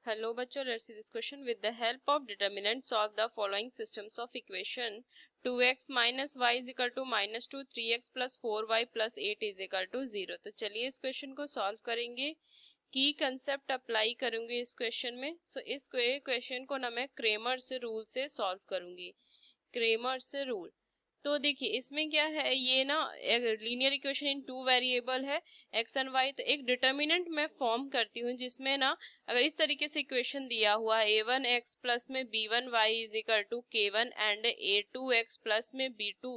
Hello बच्चों, let's see this question. With the help of determinant solve the following systems of equation. 2x minus y is equal to minus 2, 3x plus 4y plus 8 is equal to 0. तो चलिए इस question को solve करेंगे. की concept apply करूंगी इस question में. इस क्वेश्चन को ना मैं क्रेमर्स रूल से सॉल्व करूंगी. Cramer's rule. तो देखिए इसमें क्या है, ये ना linear equation in two variable है एक्स एंड वाई. तो एक डिटर्मिनेंट मैं फॉर्म करती हूँ जिसमें ना अगर इस तरीके से इक्वेशन दिया हुआ है a1 x प्लस में b1 y is equal to k1 and a2 x plus में b2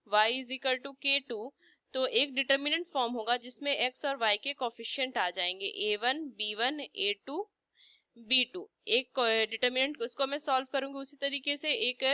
y is equal to k2, तो एक डिटर्मिनेंट फॉर्म होगा जिसमें x और y के कोफिशिएंट आ जाएंगे a1 b1 a2 b2. एक डिटर्मिनेंट उसको मैं सॉल्व करूंगी. उसी तरीके से एक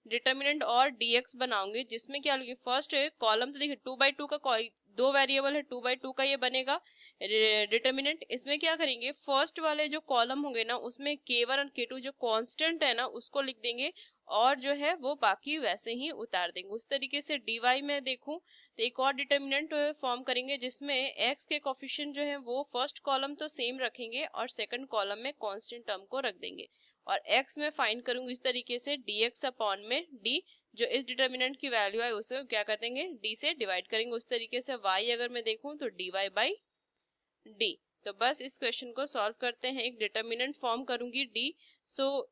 डिटर्मिनेंट और dx बनाऊंगी जिसमें क्या लगे, फर्स्ट कॉलम तो देखिए 2/2 का दो वेरिएबल है, 2/2 का ये बनेगा डिटर्मिनेंट. इसमें क्या करेंगे, फर्स्ट वाले जो कॉलम होंगे ना उसमें k1 और k2 जो कांस्टेंट है ना उसको लिख देंगे और जो है वो बाकी वैसे ही उतार देंगे. उस तरीके से dy में देखूं तो एक और डिटर्मिनेंट फॉर्म करेंगे जिसमें x के कोफिशिएंट जो है वो फर्स्ट कॉलम तो सेम रखेंगे और सेकंड कॉलम में कांस्टेंट टर्म को रख देंगे और x में फाइंड करूंगी इस तरीके से dx अपॉन में d, जो इस डिटर्मिनेंट की वैल्यू है उसे क्या कर देंगे d से डिवाइड करेंगे. उस तरीके से y अगर मैं देखूं तो dy बाई d. तो बस इस क्वेश्चन को सॉल्व करते हैं. एक डिटर्मिनेंट फॉर्म करूंगी d.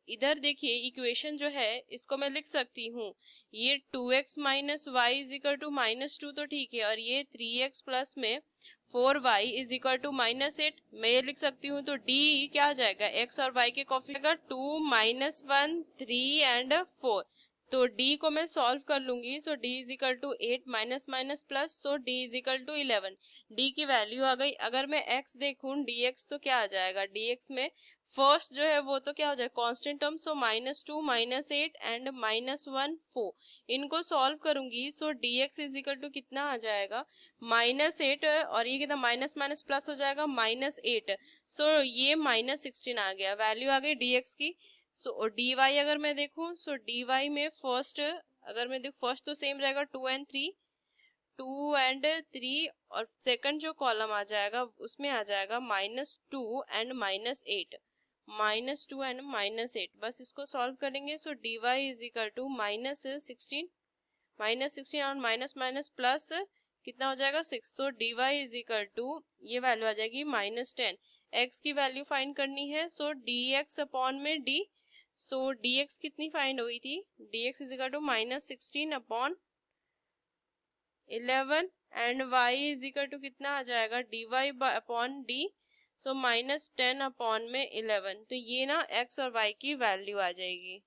इधर देखिए इक्वेशन जो है इसको मैं लिख सकती हूँ, ये 2x minus y is equal to minus 2 तो ठीक है, और ये 3x प्लस में 4y is equal to minus 8 मैं ये लिख सकती हूँ. तो d क्या आ जाएगा, x और y के कोफिशिएंट 2 माइनस 1 3 एंड 4. तो d को मैं सॉल्व कर लूंगी. d is equal to 8 minus minus plus, d is equal to 11. d की वैल्यू आ गई. अगर मैं x देखूं dx तो क्या आ जाएगा, dx में फर्स्ट जो है वो तो क्या हो जाएगा constant term, minus 2 minus 8 and minus 1 4. इनको सॉल्व करूंगी dx इज इक्वल टू कितना आ जाएगा माइनस 8 और ये कितना माइनस माइनस प्लस हो जाएगा माइनस 8. ये माइनस 16 आ गया, वैल्यू आ गई dx की. dy अगर मैं देखूं dy में फर्स्ट अगर मैं देखूं फर्स्ट तो सेम रहेगा 2 एंड 3 और सेकंड जो कॉलम आ जाएगा उसमें आ जाएगा minus 2 and minus 8, minus 2 and minus 8. बस इसको सॉल्व करेंगे. dy is equal to minus 16 और माइनस माइनस प्लस कितना हो जाएगा 6. dy इज इक्वल टू ये वैल्यू आ जाएगी माइनस 10. x की वैल्यू फाइंड करनी है. dx अपॉन में d. dx कितनी फाइंड हुई थी, dx is equal to minus 16 upon 11 and y is equal to कितना आ जाएगा dy upon d. Minus 10 upon में 11. तो ये ना x और y की वैल्यू आ जाएगी,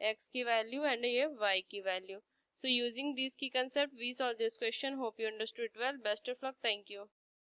x की वैल्यू एंड ये y की value. Using this key concept we solve this question. Hope you understood well. Best of luck. Thank you.